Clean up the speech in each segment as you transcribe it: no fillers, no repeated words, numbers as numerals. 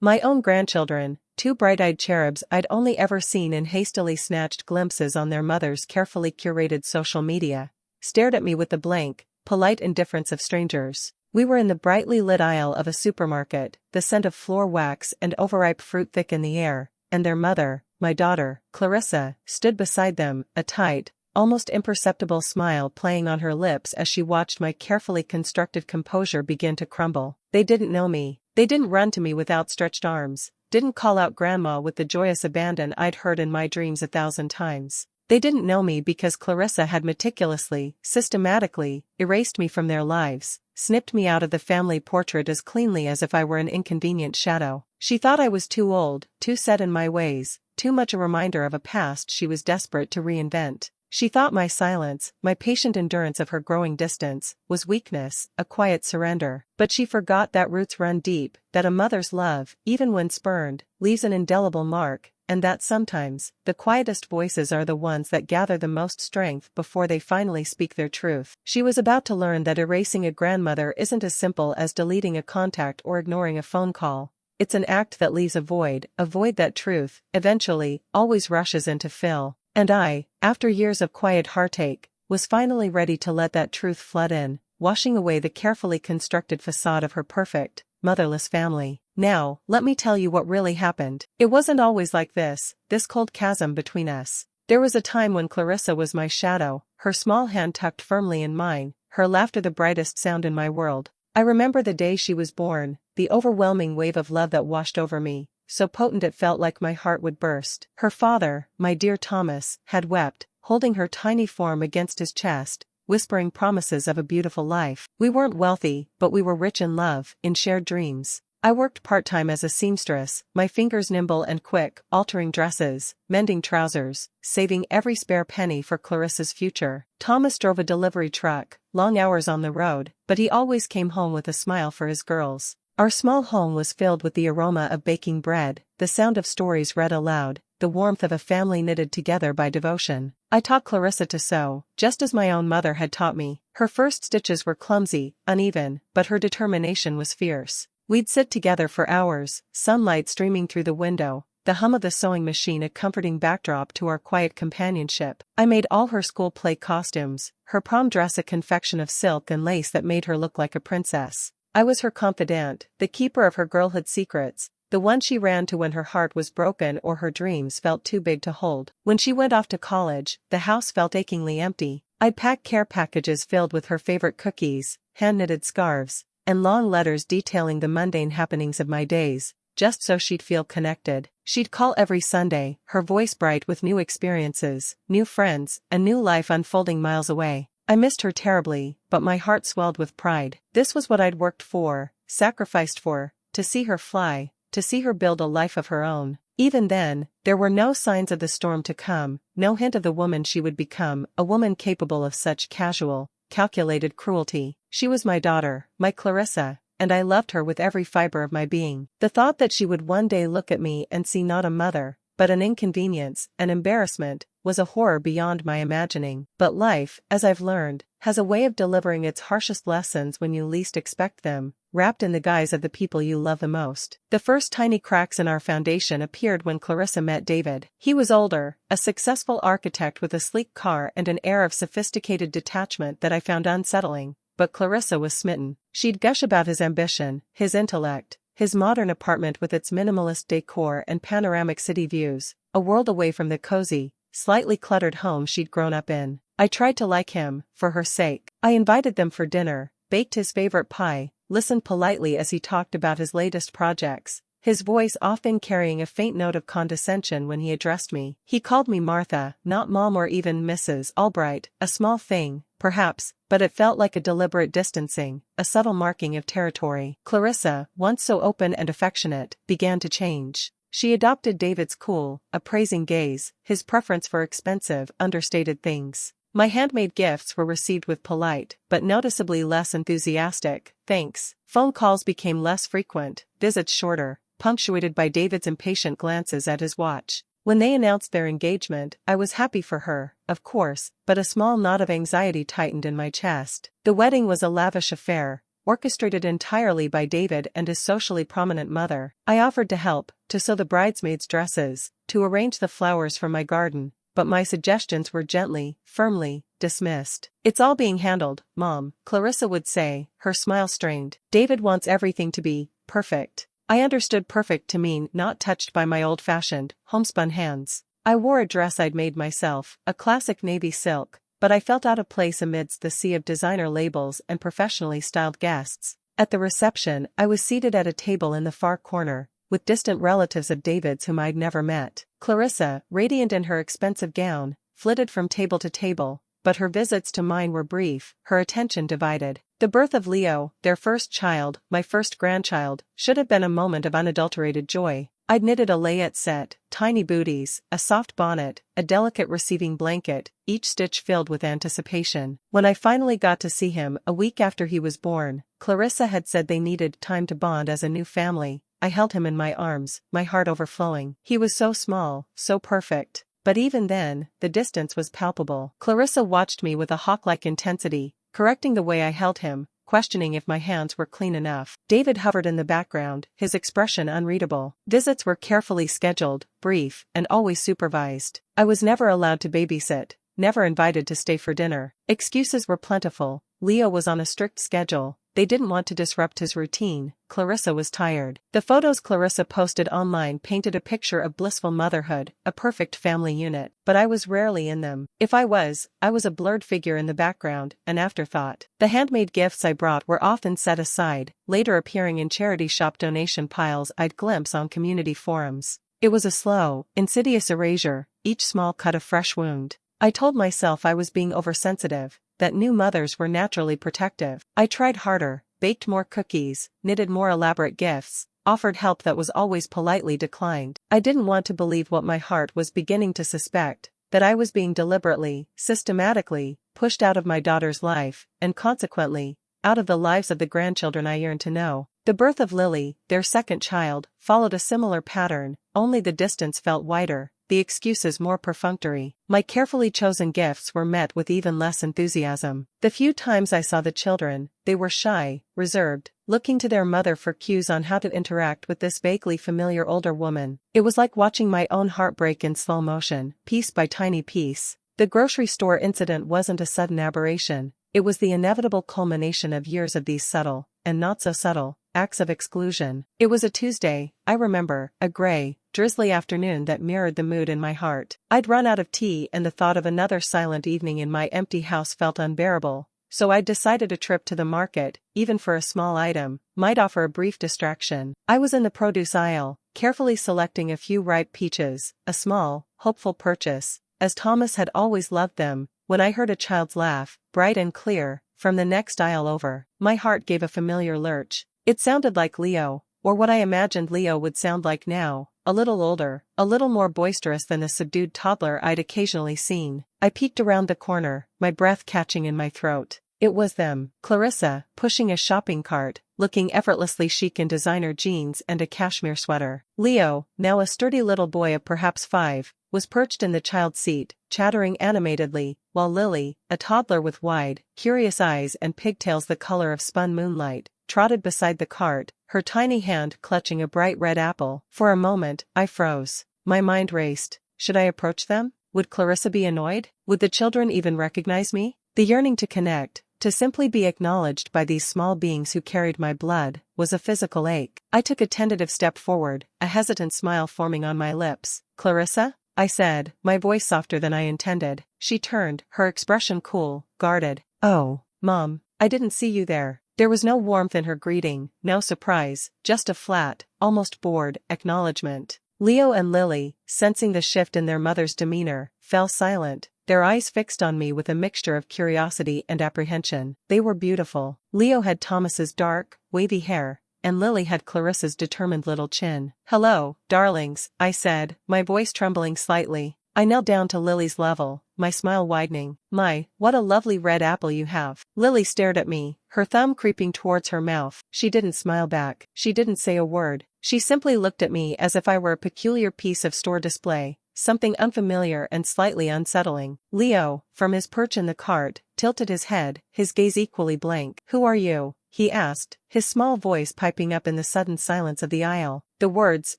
My own grandchildren, two bright-eyed cherubs I'd only ever seen in hastily snatched glimpses on their mother's carefully curated social media, stared at me with the blank, polite indifference of strangers. We were in the brightly lit aisle of a supermarket, the scent of floor wax and overripe fruit thick in the air, and their mother, my daughter, Clarissa, stood beside them, a tight, almost imperceptible smile playing on her lips as she watched my carefully constructed composure begin to crumble. They didn't know me. They didn't run to me with outstretched arms, didn't call out grandma with the joyous abandon I'd heard in my dreams 1,000 times. They didn't know me because Clarissa had meticulously, systematically, erased me from their lives, snipped me out of the family portrait as cleanly as if I were an inconvenient shadow. She thought I was too old, too set in my ways, too much a reminder of a past she was desperate to reinvent. She thought my silence, my patient endurance of her growing distance, was weakness, a quiet surrender. But she forgot that roots run deep, that a mother's love, even when spurned, leaves an indelible mark, and that sometimes, the quietest voices are the ones that gather the most strength before they finally speak their truth. She was about to learn that erasing a grandmother isn't as simple as deleting a contact or ignoring a phone call. It's an act that leaves a void that truth, eventually, always rushes in to fill. And I, after years of quiet heartache, was finally ready to let that truth flood in, washing away the carefully constructed facade of her perfect, motherless family. Now, let me tell you what really happened. It wasn't always like this cold chasm between us. There was a time when Clarissa was my shadow, her small hand tucked firmly in mine, her laughter the brightest sound in my world. I remember the day she was born, the overwhelming wave of love that washed over me, so potent it felt like my heart would burst. Her father, my dear Thomas, had wept, holding her tiny form against his chest, whispering promises of a beautiful life. We weren't wealthy, but we were rich in love, in shared dreams. I worked part-time as a seamstress, my fingers nimble and quick, altering dresses, mending trousers, saving every spare penny for Clarissa's future. Thomas drove a delivery truck, long hours on the road, but he always came home with a smile for his girls. Our small home was filled with the aroma of baking bread, the sound of stories read aloud, the warmth of a family knitted together by devotion. I taught Clarissa to sew, just as my own mother had taught me. Her first stitches were clumsy, uneven, but her determination was fierce. We'd sit together for hours, sunlight streaming through the window, the hum of the sewing machine a comforting backdrop to our quiet companionship. I made all her school play costumes, her prom dress a confection of silk and lace that made her look like a princess. I was her confidant, the keeper of her girlhood secrets, the one she ran to when her heart was broken or her dreams felt too big to hold. When she went off to college, the house felt achingly empty. I'd pack care packages filled with her favorite cookies, hand-knitted scarves, and long letters detailing the mundane happenings of my days, just so she'd feel connected. She'd call every Sunday, her voice bright with new experiences, new friends, a new life unfolding miles away. I missed her terribly, but my heart swelled with pride. This was what I'd worked for, sacrificed for, to see her fly, to see her build a life of her own. Even then, there were no signs of the storm to come, no hint of the woman she would become, a woman capable of such casual, calculated cruelty. She was my daughter, my Clarissa, and I loved her with every fiber of my being. The thought that she would one day look at me and see not a mother, but an inconvenience, an embarrassment, was a horror beyond my imagining. But life, as I've learned, has a way of delivering its harshest lessons when you least expect them, wrapped in the guise of the people you love the most. The first tiny cracks in our foundation appeared when Clarissa met David. He was older, a successful architect with a sleek car and an air of sophisticated detachment that I found unsettling, but Clarissa was smitten. She'd gush about his ambition, his intellect, his modern apartment with its minimalist decor and panoramic city views, a world away from the cozy, slightly cluttered home she'd grown up in. I tried to like him, for her sake. I invited them for dinner, baked his favorite pie, listened politely as he talked about his latest projects, his voice often carrying a faint note of condescension when he addressed me. He called me Martha, not Mom or even Mrs. Albright, a small thing, perhaps, but it felt like a deliberate distancing, a subtle marking of territory. Clarissa, once so open and affectionate, began to change. She adopted David's cool, appraising gaze, his preference for expensive, understated things. My handmade gifts were received with polite, but noticeably less enthusiastic, thanks. Phone calls became less frequent, visits shorter, punctuated by David's impatient glances at his watch. When they announced their engagement, I was happy for her, of course, but a small knot of anxiety tightened in my chest. The wedding was a lavish affair, orchestrated entirely by David and his socially prominent mother. I offered to help, to sew the bridesmaids' dresses, to arrange the flowers for my garden, but my suggestions were gently, firmly, dismissed. "It's all being handled, Mom," Clarissa would say, her smile strained. "David wants everything to be perfect." I understood perfect to mean not touched by my old-fashioned, homespun hands. I wore a dress I'd made myself, a classic navy silk, but I felt out of place amidst the sea of designer labels and professionally styled guests. At the reception, I was seated at a table in the far corner, with distant relatives of David's whom I'd never met. Clarissa, radiant in her expensive gown, flitted from table to table, but her visits to mine were brief, her attention divided. The birth of Leo, their first child, my first grandchild, should have been a moment of unadulterated joy. I'd knitted a layette set, tiny booties, a soft bonnet, a delicate receiving blanket, each stitch filled with anticipation. When I finally got to see him a week after he was born, Clarissa had said they needed time to bond as a new family. I held him in my arms, my heart overflowing. He was so small, so perfect. But even then, the distance was palpable. Clarissa watched me with a hawk-like intensity, correcting the way I held him, questioning if my hands were clean enough. David hovered in the background, his expression unreadable. Visits were carefully scheduled, brief, and always supervised. I was never allowed to babysit, never invited to stay for dinner. Excuses were plentiful. Leo was on a strict schedule. They didn't want to disrupt his routine. Clarissa was tired. The photos Clarissa posted online painted a picture of blissful motherhood, a perfect family unit, but I was rarely in them. If I was a blurred figure in the background, an afterthought. The handmade gifts I brought were often set aside, later appearing in charity shop donation piles I'd glimpse on community forums. It was a slow, insidious erasure, each small cut a fresh wound. I told myself I was being oversensitive, that new mothers were naturally protective. I tried harder, baked more cookies, knitted more elaborate gifts, offered help that was always politely declined. I didn't want to believe what my heart was beginning to suspect, that I was being deliberately, systematically, pushed out of my daughter's life, and consequently, out of the lives of the grandchildren I yearned to know. The birth of Lily, their second child, followed a similar pattern, only the distance felt wider, the excuses more perfunctory. My carefully chosen gifts were met with even less enthusiasm. The few times I saw the children, they were shy, reserved, looking to their mother for cues on how to interact with this vaguely familiar older woman. It was like watching my own heart break in slow motion, piece by tiny piece. The grocery store incident wasn't a sudden aberration. It was the inevitable culmination of years of these subtle, and not so subtle, acts of exclusion. It was a Tuesday, I remember, a gray, drizzly afternoon that mirrored the mood in my heart. I'd run out of tea and the thought of another silent evening in my empty house felt unbearable, so I'd decided a trip to the market, even for a small item, might offer a brief distraction. I was in the produce aisle, carefully selecting a few ripe peaches, a small, hopeful purchase, as Thomas had always loved them, when I heard a child's laugh, bright and clear, from the next aisle over. My heart gave a familiar lurch. It sounded like Leo, or what I imagined Leo would sound like now, a little older, a little more boisterous than the subdued toddler I'd occasionally seen. I peeked around the corner, my breath catching in my throat. It was them. Clarissa, pushing a shopping cart, looking effortlessly chic in designer jeans and a cashmere sweater. Leo, now a sturdy little boy of perhaps 5, was perched in the child's seat, chattering animatedly, while Lily, a toddler with wide, curious eyes and pigtails the color of spun moonlight, trotted beside the cart, her tiny hand clutching a bright red apple. For a moment, I froze. My mind raced. Should I approach them? Would Clarissa be annoyed? Would the children even recognize me? The yearning to connect, to simply be acknowledged by these small beings who carried my blood, was a physical ache. I took a tentative step forward, a hesitant smile forming on my lips. "Clarissa?" I said, my voice softer than I intended. She turned, her expression cool, guarded. "Oh, Mom, I didn't see you there." There was no warmth in her greeting, no surprise, just a flat, almost bored, acknowledgement. Leo and Lily, sensing the shift in their mother's demeanor, fell silent, their eyes fixed on me with a mixture of curiosity and apprehension. They were beautiful. Leo had Thomas's dark, wavy hair, and Lily had Clarissa's determined little chin. "Hello, darlings," I said, my voice trembling slightly. I knelt down to Lily's level, my smile widening. "My, what a lovely red apple you have." Lily stared at me, her thumb creeping towards her mouth. She didn't smile back. She didn't say a word. She simply looked at me as if I were a peculiar piece of store display, something unfamiliar and slightly unsettling. Leo, from his perch in the cart, tilted his head, his gaze equally blank. "Who are you?" he asked, his small voice piping up in the sudden silence of the aisle. The words,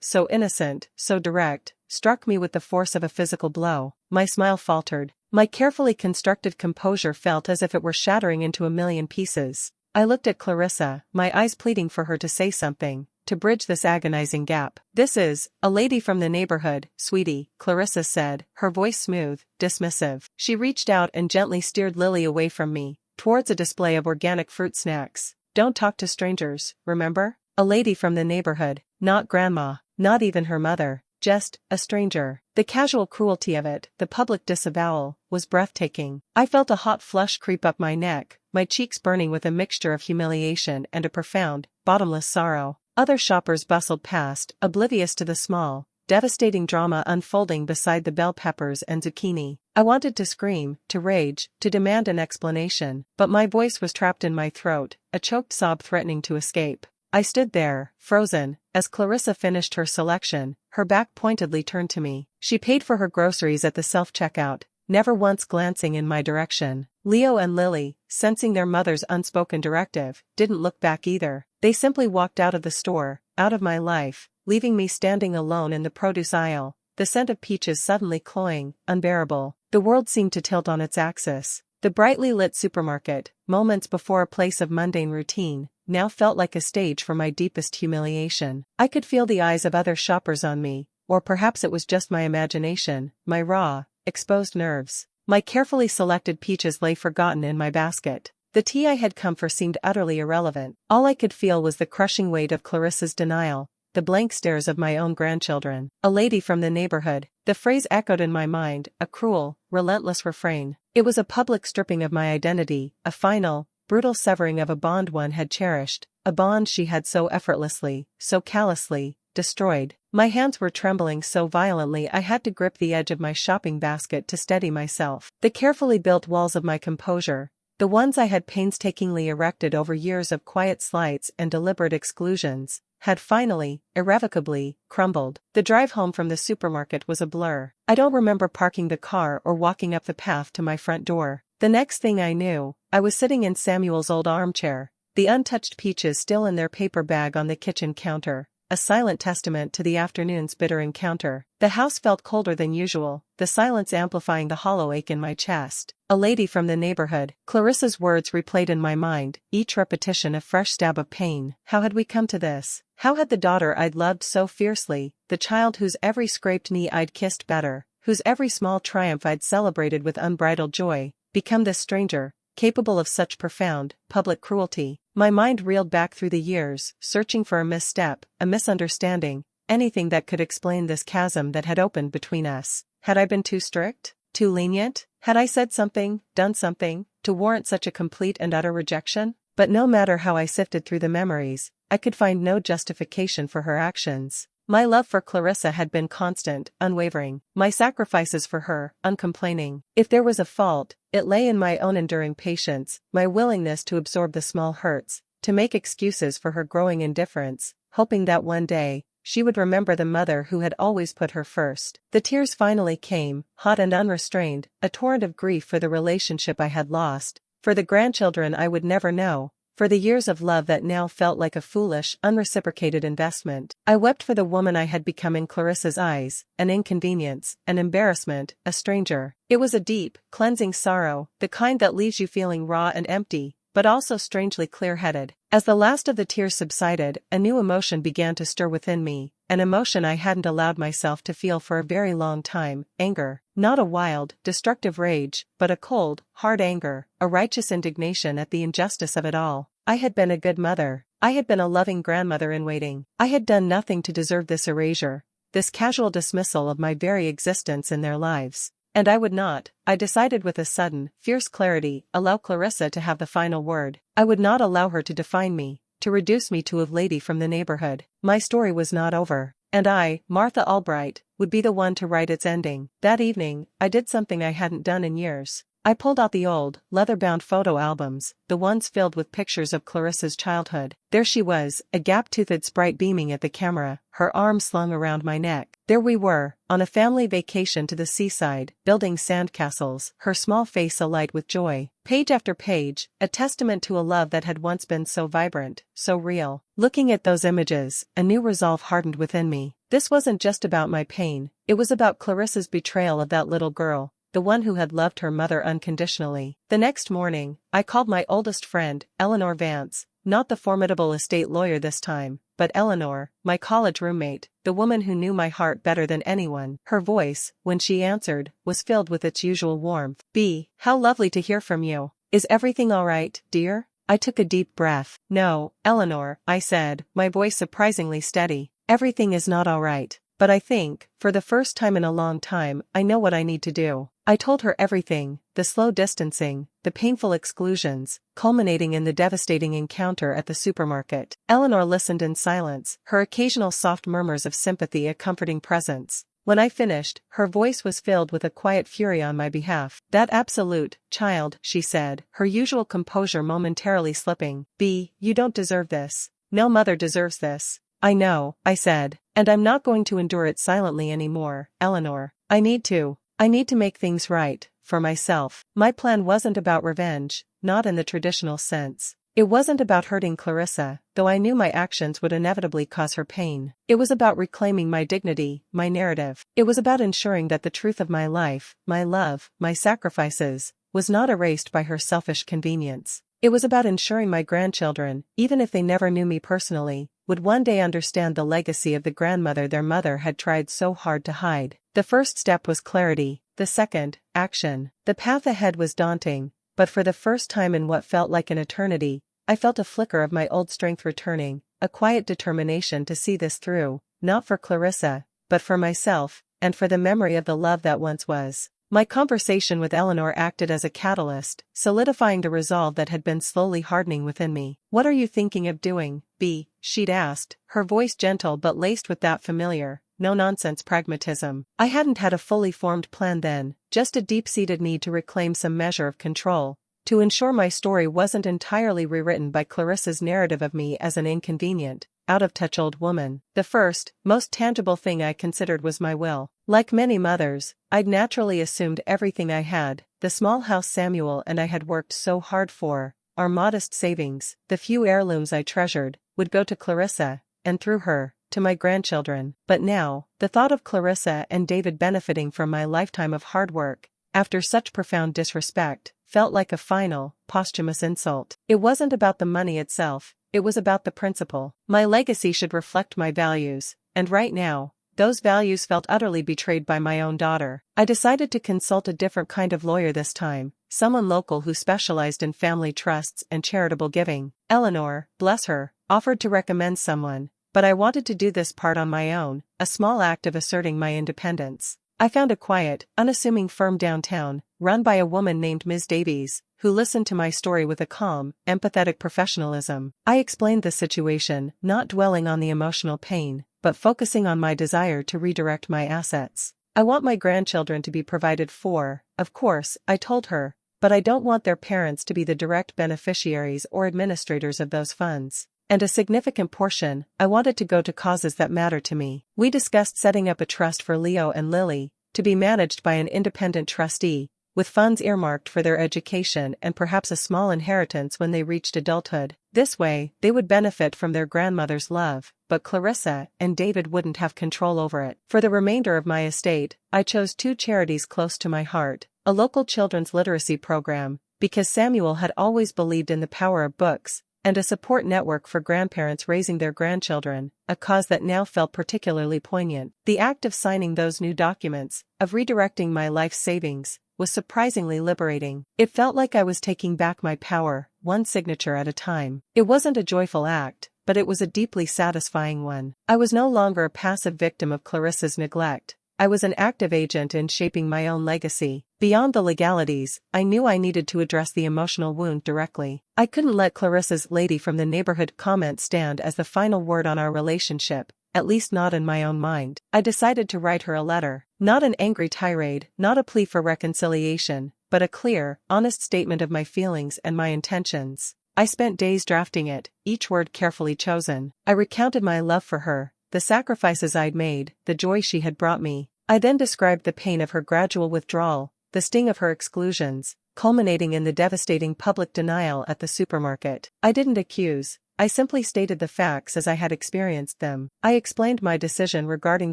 so innocent, so direct, struck me with the force of a physical blow. My smile faltered. My carefully constructed composure felt as if it were shattering into a million pieces. I looked at Clarissa, my eyes pleading for her to say something, to bridge this agonizing gap. "This is a lady from the neighborhood, sweetie," Clarissa said, her voice smooth, dismissive. She reached out and gently steered Lily away from me, towards a display of organic fruit snacks. "Don't talk to strangers, remember? A lady from the neighborhood, not grandma, not even her mother, just a stranger." The casual cruelty of it, the public disavowal, was breathtaking. I felt a hot flush creep up my neck, my cheeks burning with a mixture of humiliation and a profound, bottomless sorrow. Other shoppers bustled past, oblivious to the small, devastating drama unfolding beside the bell peppers and zucchini. I wanted to scream, to rage, to demand an explanation, but my voice was trapped in my throat, a choked sob threatening to escape. I stood there, frozen, as Clarissa finished her selection, her back pointedly turned to me. She paid for her groceries at the self-checkout, never once glancing in my direction. Leo and Lily, sensing their mother's unspoken directive, didn't look back either. They simply walked out of the store, out of my life, leaving me standing alone in the produce aisle, the scent of peaches suddenly cloying, unbearable. The world seemed to tilt on its axis. The brightly lit supermarket, moments before a place of mundane routine, now felt like a stage for my deepest humiliation. I could feel the eyes of other shoppers on me, or perhaps it was just my imagination, my raw, exposed nerves. My carefully selected peaches lay forgotten in my basket. The tea I had come for seemed utterly irrelevant. All I could feel was the crushing weight of Clarissa's denial, the blank stares of my own grandchildren. "A lady from the neighborhood." The phrase echoed in my mind, a cruel, relentless refrain. It was a public stripping of my identity, a final, brutal severing of a bond one had cherished, a bond she had so effortlessly, so callously, destroyed. My hands were trembling so violently I had to grip the edge of my shopping basket to steady myself. The carefully built walls of my composure, the ones I had painstakingly erected over years of quiet slights and deliberate exclusions, had finally, irrevocably, crumbled. The drive home from the supermarket was a blur. I don't remember parking the car or walking up the path to my front door. The next thing I knew, I was sitting in Samuel's old armchair, the untouched peaches still in their paper bag on the kitchen counter, a silent testament to the afternoon's bitter encounter. The house felt colder than usual, the silence amplifying the hollow ache in my chest. "A lady from the neighborhood." Clarissa's words replayed in my mind, each repetition a fresh stab of pain. How had we come to this? How had the daughter I'd loved so fiercely, the child whose every scraped knee I'd kissed better, whose every small triumph I'd celebrated with unbridled joy, become this stranger, capable of such profound, public cruelty? My mind reeled back through the years, searching for a misstep, a misunderstanding, anything that could explain this chasm that had opened between us. Had I been too strict? Too lenient? Had I said something, done something, to warrant such a complete and utter rejection? But no matter how I sifted through the memories, I could find no justification for her actions. My love for Clarissa had been constant, unwavering. My sacrifices for her, uncomplaining. If there was a fault, it lay in my own enduring patience, my willingness to absorb the small hurts, to make excuses for her growing indifference, hoping that one day, she would remember the mother who had always put her first. The tears finally came, hot and unrestrained, a torrent of grief for the relationship I had lost, for the grandchildren I would never know, for the years of love that now felt like a foolish, unreciprocated investment. I wept for the woman I had become in Clarissa's eyes, an inconvenience, an embarrassment, a stranger. It was a deep, cleansing sorrow, the kind that leaves you feeling raw and empty, but also strangely clear-headed. As the last of the tears subsided, a new emotion began to stir within me, an emotion I hadn't allowed myself to feel for a very long time, anger. Not a wild, destructive rage, but a cold, hard anger, a righteous indignation at the injustice of it all. I had been a good mother. I had been a loving grandmother in waiting. I had done nothing to deserve this erasure, this casual dismissal of my very existence in their lives. And I would not, I decided with a sudden, fierce clarity, allow Clarissa to have the final word. I would not allow her to define me, to reduce me to a lady from the neighborhood. My story was not over, and I, Martha Albright, would be the one to write its ending. That evening, I did something I hadn't done in years. I pulled out the old, leather-bound photo albums, the ones filled with pictures of Clarissa's childhood. There she was, a gap-toothed sprite beaming at the camera, her arms slung around my neck. There we were, on a family vacation to the seaside, building sandcastles, her small face alight with joy. Page after page, a testament to a love that had once been so vibrant, so real. Looking at those images, a new resolve hardened within me. This wasn't just about my pain, it was about Clarissa's betrayal of that little girl, the one who had loved her mother unconditionally. The next morning, I called my oldest friend, Eleanor Vance, not the formidable estate lawyer this time, but Eleanor, my college roommate, the woman who knew my heart better than anyone. Her voice, when she answered, was filled with its usual warmth. "B, how lovely to hear from you. Is everything all right, dear?" I took a deep breath. "No, Eleanor," I said, my voice surprisingly steady. "Everything is not all right. But I think, for the first time in a long time, I know what I need to do." I told her everything, the slow distancing, the painful exclusions, culminating in the devastating encounter at the supermarket. Eleanor listened in silence, her occasional soft murmurs of sympathy a comforting presence. When I finished, her voice was filled with a quiet fury on my behalf. "That absolute, child," she said, her usual composure momentarily slipping. "B, you don't deserve this. No mother deserves this." "I know," I said, "and I'm not going to endure it silently anymore, Eleanor. I need to make things right, for myself." My plan wasn't about revenge, not in the traditional sense. It wasn't about hurting Clarissa, though I knew my actions would inevitably cause her pain. It was about reclaiming my dignity, my narrative. It was about ensuring that the truth of my life, my love, my sacrifices, was not erased by her selfish convenience. It was about ensuring my grandchildren, even if they never knew me personally, would one day understand the legacy of the grandmother their mother had tried so hard to hide. The first step was clarity, the second, action. The path ahead was daunting, but for the first time in what felt like an eternity, I felt a flicker of my old strength returning, a quiet determination to see this through, not for Clarissa, but for myself, and for the memory of the love that once was. My conversation with Eleanor acted as a catalyst, solidifying the resolve that had been slowly hardening within me. "What are you thinking of doing, B?" she'd asked, her voice gentle but laced with that familiar, no-nonsense pragmatism. I hadn't had a fully formed plan then, just a deep-seated need to reclaim some measure of control, to ensure my story wasn't entirely rewritten by Clarissa's narrative of me as an inconvenient, out-of-touch old woman. The first, most tangible thing I considered was my will. Like many mothers, I'd naturally assumed everything I had, the small house Samuel and I had worked so hard for, our modest savings, the few heirlooms I treasured, would go to Clarissa, and through her, to my grandchildren. But now, the thought of Clarissa and David benefiting from my lifetime of hard work, after such profound disrespect, felt like a final, posthumous insult. It wasn't about the money itself, it was about the principle. My legacy should reflect my values, and right now, those values felt utterly betrayed by my own daughter. I decided to consult a different kind of lawyer this time, someone local who specialized in family trusts and charitable giving. Eleanor, bless her, offered to recommend someone, but I wanted to do this part on my own, a small act of asserting my independence. I found a quiet, unassuming firm downtown, run by a woman named Ms. Davies, who listened to my story with a calm, empathetic professionalism. I explained the situation, not dwelling on the emotional pain, but focusing on my desire to redirect my assets. "I want my grandchildren to be provided for, of course," I told her, "but I don't want their parents to be the direct beneficiaries or administrators of those funds. And a significant portion, I wanted to go to causes that matter to me." We discussed setting up a trust for Leo and Lily, to be managed by an independent trustee, with funds earmarked for their education and perhaps a small inheritance when they reached adulthood. This way, they would benefit from their grandmother's love, but Clarissa and David wouldn't have control over it. For the remainder of my estate, I chose two charities close to my heart, a local children's literacy program, because Samuel had always believed in the power of books, and a support network for grandparents raising their grandchildren, a cause that now felt particularly poignant. The act of signing those new documents, of redirecting my life's savings, was surprisingly liberating. It felt like I was taking back my power, one signature at a time. It wasn't a joyful act, but it was a deeply satisfying one. I was no longer a passive victim of Clarissa's neglect. I was an active agent in shaping my own legacy. Beyond the legalities, I knew I needed to address the emotional wound directly. I couldn't let Clarissa's lady from the neighborhood comment stand as the final word on our relationship, at least not in my own mind. I decided to write her a letter. Not an angry tirade, not a plea for reconciliation, but a clear, honest statement of my feelings and my intentions. I spent days drafting it, each word carefully chosen. I recounted my love for her, the sacrifices I'd made, the joy she had brought me. I then described the pain of her gradual withdrawal, the sting of her exclusions, culminating in the devastating public denial at the supermarket. I didn't accuse, I simply stated the facts as I had experienced them. I explained my decision regarding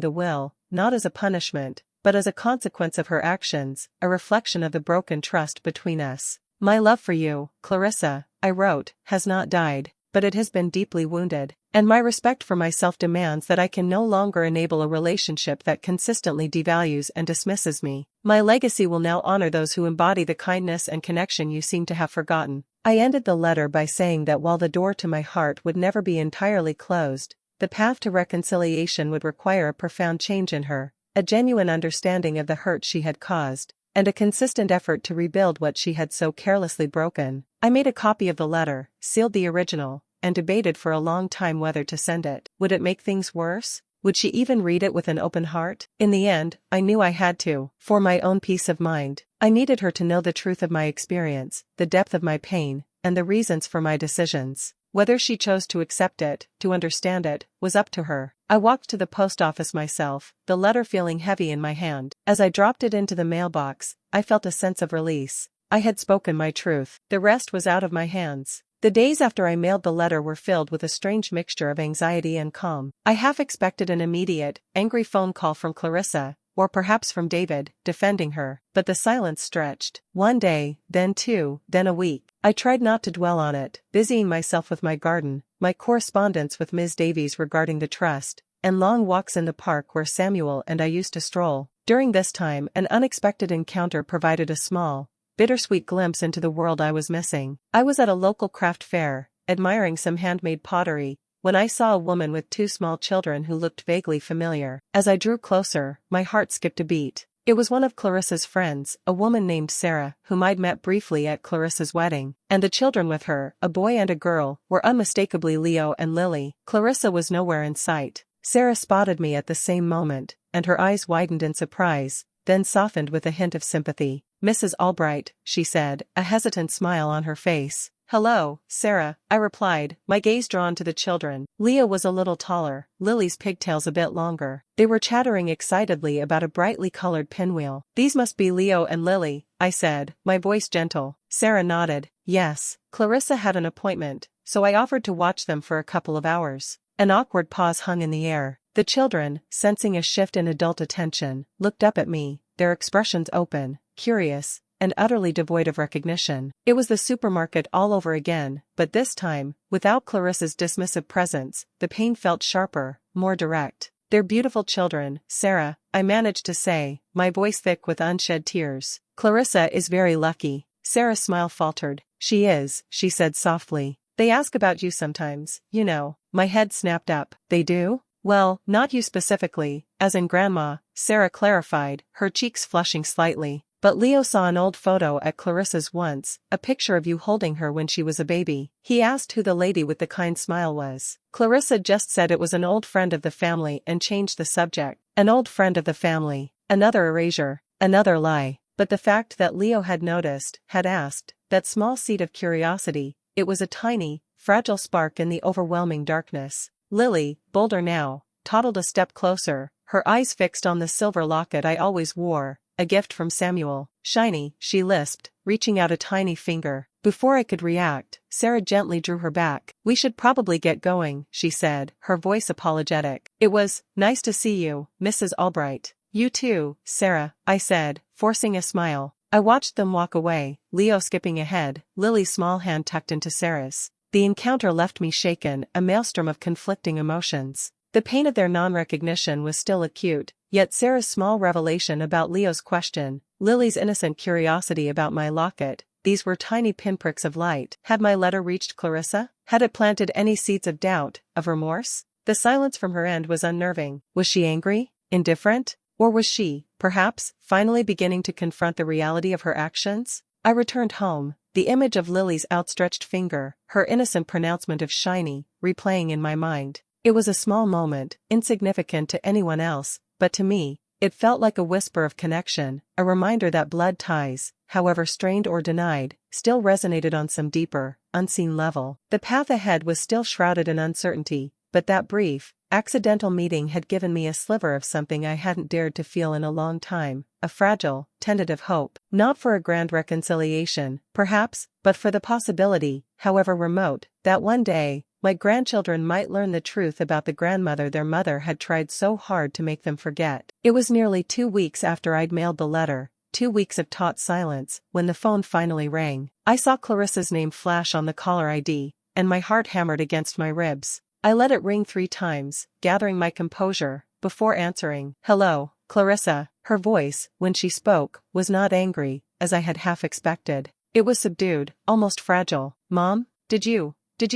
the will, not as a punishment, but as a consequence of her actions, a reflection of the broken trust between us. My love for you, Clarissa, I wrote, has not died, but it has been deeply wounded, and my respect for myself demands that I can no longer enable a relationship that consistently devalues and dismisses me. My legacy will now honor those who embody the kindness and connection you seem to have forgotten. I ended the letter by saying that while the door to my heart would never be entirely closed, the path to reconciliation would require a profound change in her, a genuine understanding of the hurt she had caused, and a consistent effort to rebuild what she had so carelessly broken. I made a copy of the letter, sealed the original, and debated for a long time whether to send it. Would it make things worse? Would she even read it with an open heart? In the end, I knew I had to, for my own peace of mind. I needed her to know the truth of my experience, the depth of my pain, and the reasons for my decisions. Whether she chose to accept it, to understand it, was up to her. I walked to the post office myself, the letter feeling heavy in my hand. As I dropped it into the mailbox, I felt a sense of release. I had spoken my truth. The rest was out of my hands. The days after I mailed the letter were filled with a strange mixture of anxiety and calm. I half expected an immediate, angry phone call from Clarissa, or perhaps from David, defending her, but the silence stretched. One day, then two, then a week. I tried not to dwell on it, busying myself with my garden, my correspondence with Ms. Davies regarding the trust, and long walks in the park where Samuel and I used to stroll. During this time, an unexpected encounter provided a small, bittersweet glimpse into the world I was missing. I was at a local craft fair, admiring some handmade pottery, when I saw a woman with two small children who looked vaguely familiar. As I drew closer, my heart skipped a beat. It was one of Clarissa's friends, a woman named Sarah, whom I'd met briefly at Clarissa's wedding, and the children with her, a boy and a girl, were unmistakably Leo and Lily. Clarissa was nowhere in sight. Sarah spotted me at the same moment, and her eyes widened in surprise, then softened with a hint of sympathy. "Mrs. Albright," she said, a hesitant smile on her face. "Hello, Sarah," I replied, my gaze drawn to the children. Leo was a little taller, Lily's pigtails a bit longer. They were chattering excitedly about a brightly colored pinwheel. "These must be Leo and Lily," I said, my voice gentle. Sarah nodded. "Yes, Clarissa had an appointment, so I offered to watch them for a couple of hours." An awkward pause hung in the air. The children, sensing a shift in adult attention, looked up at me, their expressions open, curious, and utterly devoid of recognition. It was the supermarket all over again, but this time, without Clarissa's dismissive presence, the pain felt sharper, more direct. "They're beautiful children, Sarah," I managed to say, my voice thick with unshed tears. "Clarissa is very lucky." Sarah's smile faltered. "She is," she said softly. "They ask about you sometimes, you know." My head snapped up. "They do?" "Well, not you specifically, as in Grandma," Sarah clarified, her cheeks flushing slightly. "But Leo saw an old photo at Clarissa's once, a picture of you holding her when she was a baby. He asked who the lady with the kind smile was. Clarissa just said it was an old friend of the family and changed the subject. An old friend of the family. Another erasure. Another lie. But the fact that Leo had noticed, had asked, that small seed of curiosity, it was a tiny, fragile spark in the overwhelming darkness. Lily, bolder now, toddled a step closer, her eyes fixed on the silver locket I always wore, a gift from Samuel. "Shiny," she lisped, reaching out a tiny finger. Before I could react, Sarah gently drew her back. "We should probably get going," she said, her voice apologetic. "It was nice to see you, Mrs. Albright." "You too, Sarah," I said, forcing a smile. I watched them walk away, Leo skipping ahead, Lily's small hand tucked into Sarah's. The encounter left me shaken, a maelstrom of conflicting emotions. The pain of their non-recognition was still acute, yet Sarah's small revelation about Leo's question, Lily's innocent curiosity about my locket, these were tiny pinpricks of light. Had my letter reached Clarissa? Had it planted any seeds of doubt, of remorse? The silence from her end was unnerving. Was she angry? Indifferent? Or was she, perhaps, finally beginning to confront the reality of her actions? I returned home, the image of Lily's outstretched finger, her innocent pronouncement of shiny, replaying in my mind. It was a small moment, insignificant to anyone else, but to me, It felt like a whisper of connection, a reminder that blood ties, however strained or denied, still resonated on some deeper, unseen level. The path ahead was still shrouded in uncertainty, but that brief, accidental meeting had given me a sliver of something I hadn't dared to feel in a long time, a fragile, tentative hope. Not for a grand reconciliation, perhaps, but for the possibility, however remote, that one day, my grandchildren might learn the truth about the grandmother their mother had tried so hard to make them forget. It was nearly 2 weeks after I'd mailed the letter, 2 weeks of taut silence, when the phone finally rang. I saw Clarissa's name flash on the caller ID, and my heart hammered against my ribs. I let it ring 3 times, gathering my composure, before answering. "Hello, Clarissa." Her voice, when she spoke, was not angry, as I had half expected. It was subdued, almost fragile. "Mom, did you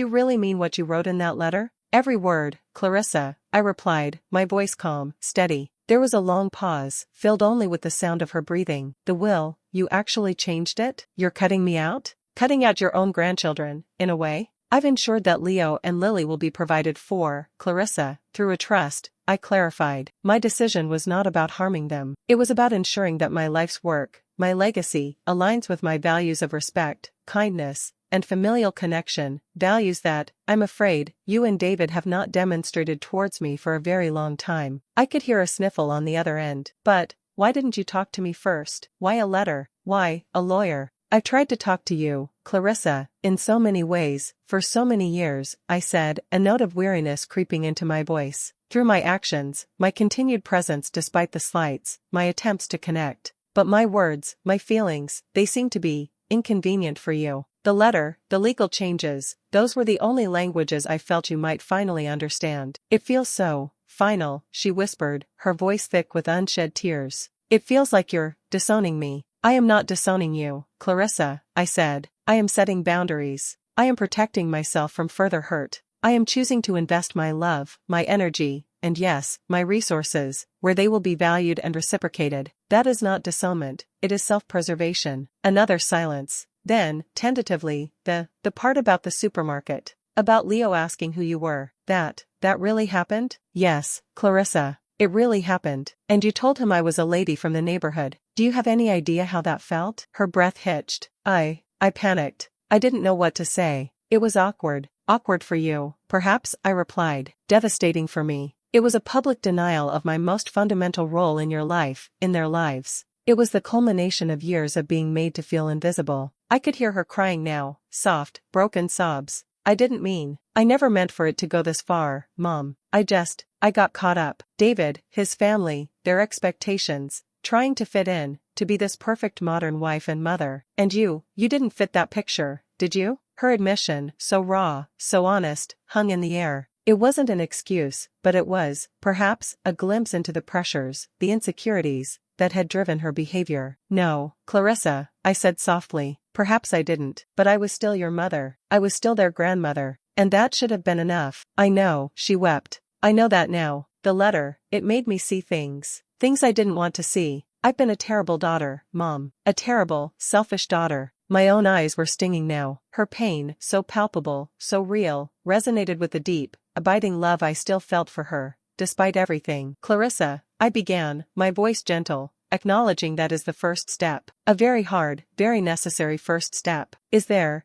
really mean what you wrote in that letter?" "Every word, Clarissa," I replied, my voice calm, steady. There was a long pause, filled only with the sound of her breathing. "The will, you actually changed it? You're cutting me out? Cutting out your own grandchildren, in a way?" "I've ensured that Leo and Lily will be provided for, Clarissa, through a trust," I clarified. My decision was not about harming them. It was about ensuring that my life's work, my legacy, aligns with my values of respect, kindness, and familial connection, values that, I'm afraid, you and David have not demonstrated towards me for a very long time. I could hear a sniffle on the other end. "But, why didn't you talk to me first? Why a letter? Why, a lawyer?" "I've tried to talk to you, Clarissa, in so many ways, for so many years," I said, a note of weariness creeping into my voice. "Through my actions, my continued presence despite the slights, my attempts to connect. But my words, my feelings, they seem to be inconvenient for you. The letter, the legal changes, those were the only languages I felt you might finally understand." "It feels so final," she whispered, her voice thick with unshed tears. "It feels like you're disowning me." "I am not disowning you, Clarissa," I said. "I am setting boundaries. I am protecting myself from further hurt. I am choosing to invest my love, my energy, and yes, my resources, where they will be valued and reciprocated. That is not disownment, it is self-preservation." Another silence. Then, tentatively, the part about the supermarket. "About Leo asking who you were. That really happened?" "Yes, Clarissa. It really happened. And you told him I was a lady from the neighborhood. Do you have any idea how that felt?" Her breath hitched. I panicked. I didn't know what to say. "It was awkward." "Awkward for you, perhaps," I replied. "Devastating for me. It was a public denial of my most fundamental role in your life, in their lives. It was the culmination of years of being made to feel invisible." I could hear her crying now, soft, broken sobs. I never meant for it to go this far, Mom. I got caught up. David, his family, their expectations, trying to fit in, to be this perfect modern wife and mother. And you didn't fit that picture, did you?" Her admission, so raw, so honest, hung in the air. It wasn't an excuse, but it was, perhaps, a glimpse into the pressures, the insecurities, that had driven her behavior. "No, Clarissa," I said softly, "perhaps I didn't, but I was still your mother. I was still their grandmother. And that should have been enough." "I know," she wept. "I know that now. The letter, it made me see things I didn't want to see. I've been a terrible daughter, Mom. A terrible, selfish daughter." My own eyes were stinging now. Her pain, so palpable, so real, resonated with the deep, abiding love I still felt for her, despite everything. "Clarissa," I began, my voice gentle, acknowledging that is the first step. A very hard, very necessary first step. Is there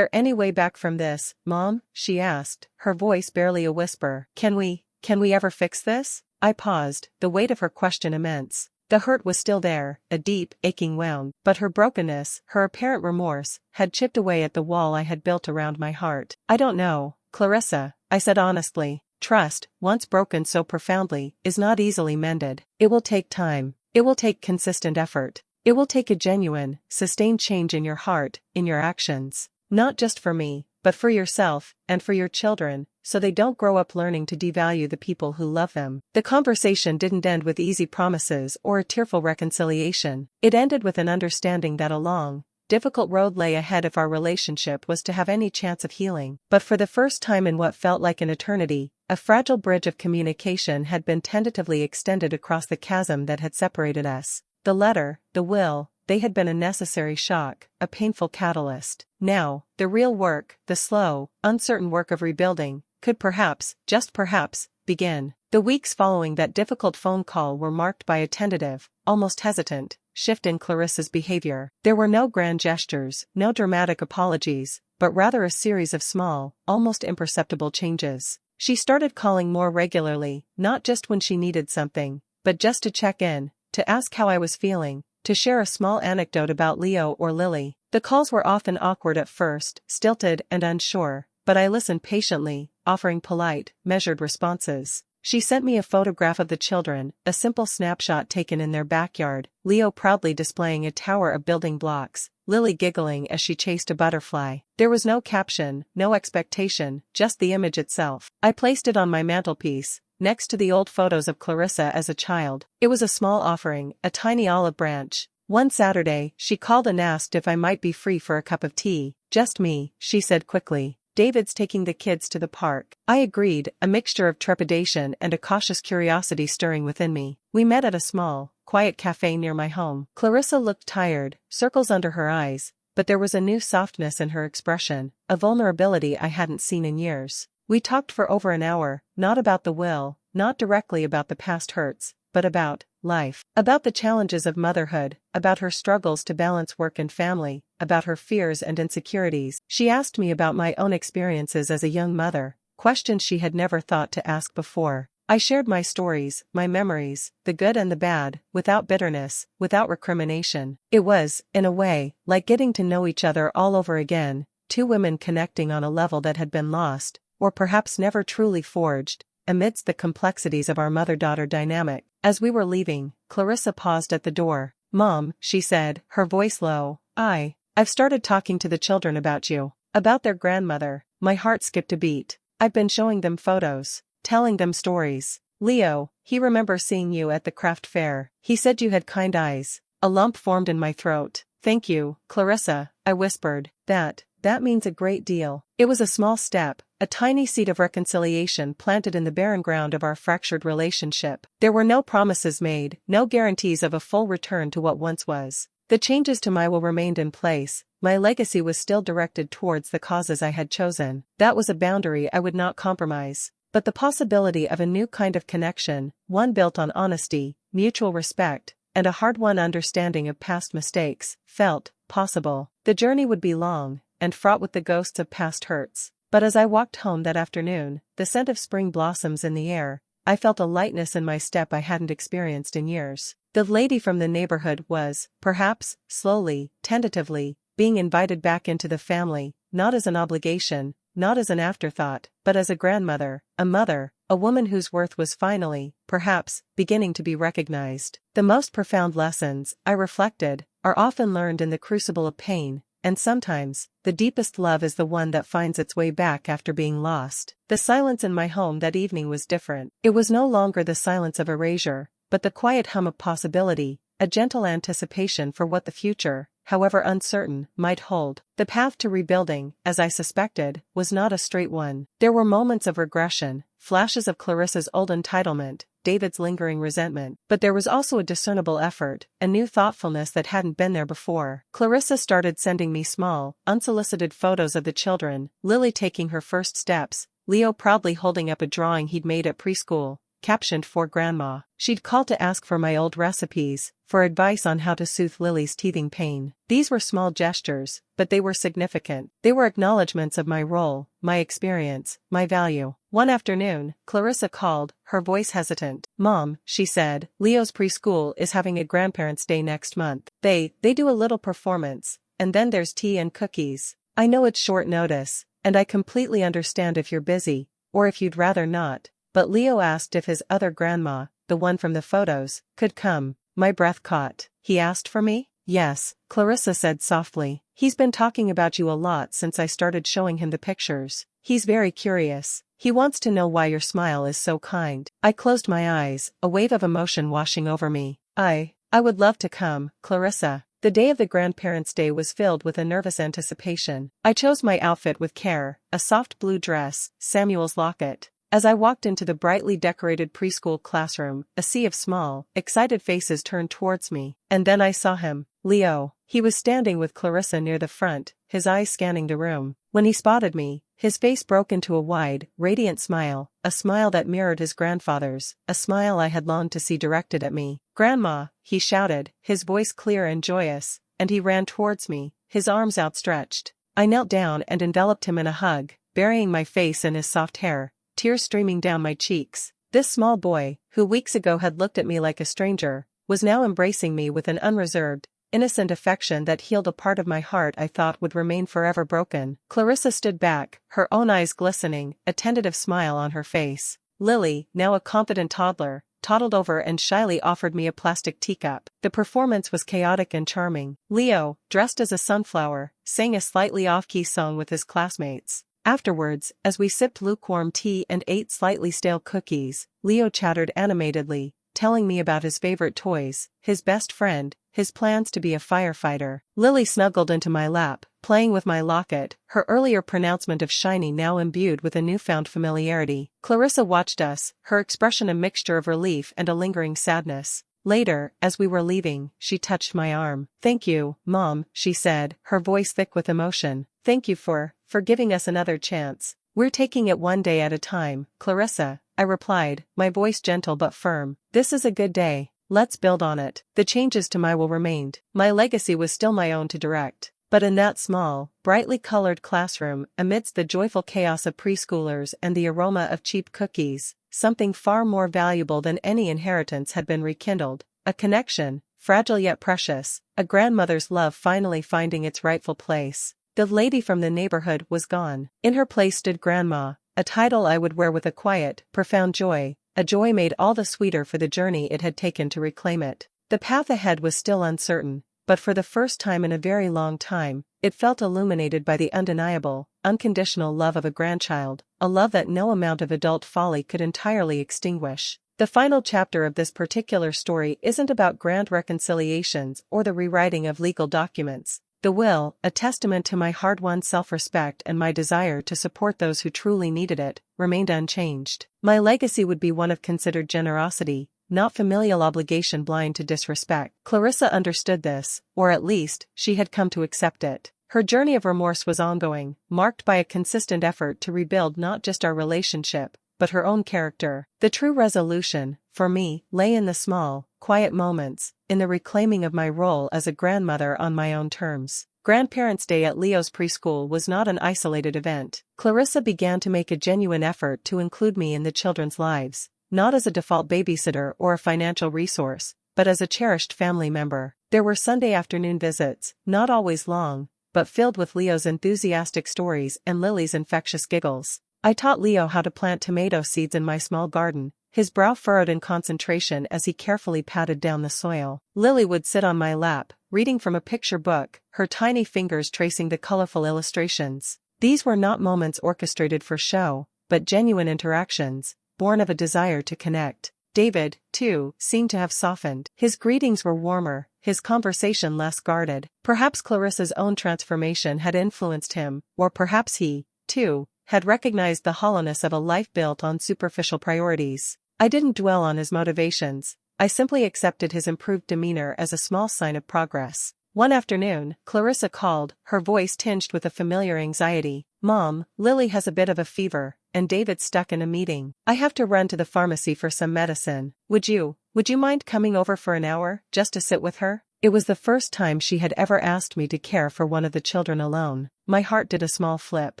any way back from this, Mom?" she asked, her voice barely a whisper. Can we ever fix this?" I paused, the weight of her question immense. The hurt was still there, a deep, aching wound, but her brokenness, her apparent remorse, had chipped away at the wall I had built around my heart. "I don't know, Clarissa," I said honestly. "Trust, once broken so profoundly, is not easily mended. It will take time. It will take consistent effort. It will take a genuine, sustained change in your heart, in your actions. Not just for me, but for yourself, and for your children, so they don't grow up learning to devalue the people who love them." The conversation didn't end with easy promises or a tearful reconciliation. It ended with an understanding that a long, difficult road lay ahead if our relationship was to have any chance of healing. But for the first time in what felt like an eternity, a fragile bridge of communication had been tentatively extended across the chasm that had separated us. The letter, the will, they had been a necessary shock, a painful catalyst. Now, the real work, the slow, uncertain work of rebuilding, could perhaps, just perhaps, begin. The weeks following that difficult phone call were marked by a tentative, almost hesitant, shift in Clarissa's behavior. There were no grand gestures, no dramatic apologies, but rather a series of small, almost imperceptible changes. She started calling more regularly, not just when she needed something, but just to check in, to ask how I was feeling, to share a small anecdote about Leo or Lily. The calls were often awkward at first, stilted and unsure, but I listened patiently, offering polite, measured responses. She sent me a photograph of the children, a simple snapshot taken in their backyard, Leo proudly displaying a tower of building blocks, Lily giggling as she chased a butterfly. There was no caption, no expectation, just the image itself. I placed it on my mantelpiece, next to the old photos of Clarissa as a child. It was a small offering, a tiny olive branch. One Saturday, she called and asked if I might be free for a cup of tea. Just me, she said quickly. David's taking the kids to the park. I agreed, a mixture of trepidation and a cautious curiosity stirring within me. We met at a small, quiet cafe near my home. Clarissa looked tired, circles under her eyes, but there was a new softness in her expression, a vulnerability I hadn't seen in years. We talked for over an hour, not about the will, not directly about the past hurts, but about life, about the challenges of motherhood, about her struggles to balance work and family, about her fears and insecurities. She asked me about my own experiences as a young mother, questions she had never thought to ask before. I shared my stories, my memories, the good and the bad, without bitterness, without recrimination. It was, in a way, like getting to know each other all over again, two women connecting on a level that had been lost, or perhaps never truly forged, amidst the complexities of our mother-daughter dynamic. As we were leaving, Clarissa paused at the door. "Mom," she said, her voice low, I've started talking to the children about you, about their grandmother." My heart skipped a beat. "I've been showing them photos, telling them stories. Leo, he remembers seeing you at the craft fair. He said you had kind eyes." A lump formed in my throat. "Thank you, Clarissa," I whispered. That means a great deal." It was a small step, a tiny seed of reconciliation planted in the barren ground of our fractured relationship. There were no promises made, no guarantees of a full return to what once was. The changes to my will remained in place, my legacy was still directed towards the causes I had chosen. That was a boundary I would not compromise. But the possibility of a new kind of connection, one built on honesty, mutual respect, and a hard-won understanding of past mistakes, felt possible. The journey would be long, and fraught with the ghosts of past hurts. But as I walked home that afternoon, the scent of spring blossoms in the air, I felt a lightness in my step I hadn't experienced in years. The lady from the neighborhood was, perhaps, slowly, tentatively, being invited back into the family, not as an obligation, not as an afterthought, but as a grandmother, a mother, a woman whose worth was finally, perhaps, beginning to be recognized. The most profound lessons, I reflected, are often learned in the crucible of pain, and sometimes, the deepest love is the one that finds its way back after being lost. The silence in my home that evening was different. It was no longer the silence of erasure, but the quiet hum of possibility, a gentle anticipation for what the future, however uncertain, might hold. The path to rebuilding, as I suspected, was not a straight one. There were moments of regression, flashes of Clarissa's old entitlement, David's lingering resentment, but there was also a discernible effort, a new thoughtfulness that hadn't been there before. Clarissa started sending me small, unsolicited photos of the children, Lily taking her first steps, Leo proudly holding up a drawing he'd made at preschool, captioned "For Grandma." She'd call to ask for my old recipes, for advice on how to soothe Lily's teething pain. These were small gestures, but they were significant. They were acknowledgments of my role, my experience, my value. One afternoon, Clarissa called, her voice hesitant. "Mom," she said, "Leo's preschool is having a grandparents' day next month. They do a little performance, and then there's tea and cookies. I know it's short notice, and I completely understand if you're busy, or if you'd rather not, but Leo asked if his other grandma, the one from the photos, could come." My breath caught. "He asked for me?" "Yes," Clarissa said softly. "He's been talking about you a lot since I started showing him the pictures. He's very curious. He wants to know why your smile is so kind." I closed my eyes, a wave of emotion washing over me. I would love to come, Clarissa." The day of the grandparents' day was filled with a nervous anticipation. I chose my outfit with care, a soft blue dress, Samuel's locket. As I walked into the brightly decorated preschool classroom, a sea of small, excited faces turned towards me. And then I saw him, Leo. He was standing with Clarissa near the front, his eyes scanning the room. When he spotted me, His face broke into a wide, radiant smile, a smile that mirrored his grandfather's, a smile I had longed to see directed at me. "Grandma," he shouted, his voice clear and joyous, and he ran towards me, his arms outstretched. I knelt down and enveloped him in a hug, burying my face in his soft hair, tears streaming down my cheeks. This small boy, who weeks ago had looked at me like a stranger, was now embracing me with an unreserved, innocent affection that healed a part of my heart I thought would remain forever broken. Clarissa stood back, her own eyes glistening, a tentative smile on her face. Lily, now a confident toddler, toddled over and shyly offered me a plastic teacup. The performance was chaotic and charming. Leo, dressed as a sunflower, sang a slightly off-key song with his classmates. Afterwards, as we sipped lukewarm tea and ate slightly stale cookies, Leo chattered animatedly, telling me about his favorite toys, his best friend, his plans to be a firefighter. Lily snuggled into my lap, playing with my locket, her earlier pronouncement of shiny now imbued with a newfound familiarity. Clarissa watched us, her expression a mixture of relief and a lingering sadness. Later, as we were leaving, she touched my arm. "Thank you, Mom," she said, her voice thick with emotion. "Thank you for giving us another chance. We're taking it one day at a time, Clarissa," I replied, my voice gentle but firm. "This is a good day. Let's build on it." The changes to my will remained. My legacy was still my own to direct. But in that small, brightly colored classroom, amidst the joyful chaos of preschoolers and the aroma of cheap cookies, something far more valuable than any inheritance had been rekindled, a connection, fragile yet precious, a grandmother's love finally finding its rightful place. The lady from the neighborhood was gone. In her place stood Grandma, a title I would wear with a quiet, profound joy, a joy made all the sweeter for the journey it had taken to reclaim it. The path ahead was still uncertain, but for the first time in a very long time, it felt illuminated by the undeniable, unconditional love of a grandchild, a love that no amount of adult folly could entirely extinguish. The final chapter of this particular story isn't about grand reconciliations or the rewriting of legal documents. The will, a testament to my hard-won self-respect and my desire to support those who truly needed it, remained unchanged. My legacy would be one of considered generosity, not familial obligation blind to disrespect. Clarissa understood this, or at least, she had come to accept it. Her journey of remorse was ongoing, marked by a consistent effort to rebuild not just our relationship, but her own character. The true resolution, for me, lay in the small, quiet moments, in the reclaiming of my role as a grandmother on my own terms. Grandparents' Day at Leo's preschool was not an isolated event. Clarissa began to make a genuine effort to include me in the children's lives, not as a default babysitter or a financial resource, but as a cherished family member. There were Sunday afternoon visits, not always long, but filled with Leo's enthusiastic stories and Lily's infectious giggles. I taught Leo how to plant tomato seeds in my small garden, his brow furrowed in concentration as he carefully patted down the soil. Lily would sit on my lap, reading from a picture book, her tiny fingers tracing the colorful illustrations. These were not moments orchestrated for show, but genuine interactions, born of a desire to connect. David, too, seemed to have softened. His greetings were warmer, his conversation less guarded. Perhaps Clarissa's own transformation had influenced him, or perhaps he, too, had recognized the hollowness of a life built on superficial priorities. I didn't dwell on his motivations, I simply accepted his improved demeanor as a small sign of progress. One afternoon, Clarissa called, her voice tinged with a familiar anxiety. "Mom, Lily has a bit of a fever, and David's stuck in a meeting. I have to run to the pharmacy for some medicine. Would you mind coming over for an hour, just to sit with her?" It was the first time she had ever asked me to care for one of the children alone. My heart did a small flip.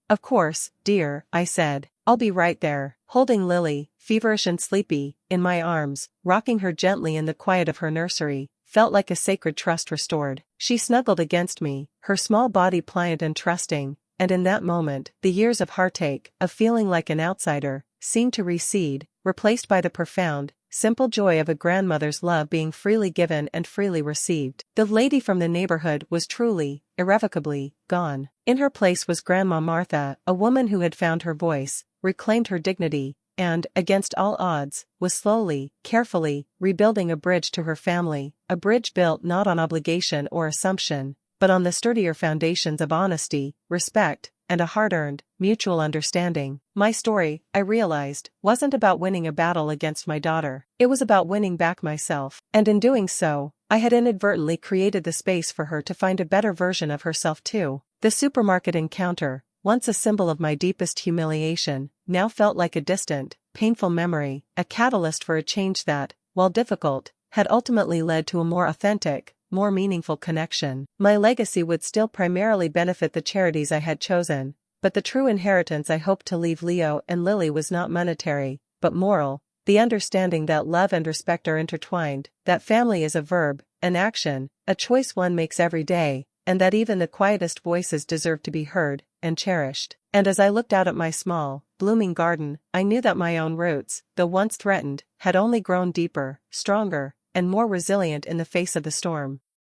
"Of course, dear," I said. "I'll be right there." Holding Lily, feverish and sleepy, in my arms, rocking her gently in the quiet of her nursery, felt like a sacred trust restored. She snuggled against me, her small body pliant and trusting, and in that moment, the years of heartache, of feeling like an outsider, seemed to recede, replaced by the profound, simple joy of a grandmother's love being freely given and freely received. The lady from the neighborhood was truly, irrevocably, gone. In her place was Grandma Martha, a woman who had found her voice, reclaimed her dignity, and, against all odds, was slowly, carefully, rebuilding a bridge to her family, a bridge built not on obligation or assumption, but on the sturdier foundations of honesty, respect, and a hard-earned, mutual understanding. My story, I realized, wasn't about winning a battle against my daughter. It was about winning back myself. And in doing so, I had inadvertently created the space for her to find a better version of herself too. The supermarket encounter, once a symbol of my deepest humiliation, now felt like a distant, painful memory, a catalyst for a change that, while difficult, had ultimately led to a more authentic, more meaningful connection. My legacy would still primarily benefit the charities I had chosen, but the true inheritance I hoped to leave Leo and Lily was not monetary, but moral, the understanding that love and respect are intertwined, that family is a verb, an action, a choice one makes every day, and that even the quietest voices deserve to be heard and cherished. And as I looked out at my small, blooming garden, I knew that my own roots, though once threatened, had only grown deeper, stronger, and more resilient in the face of the storm.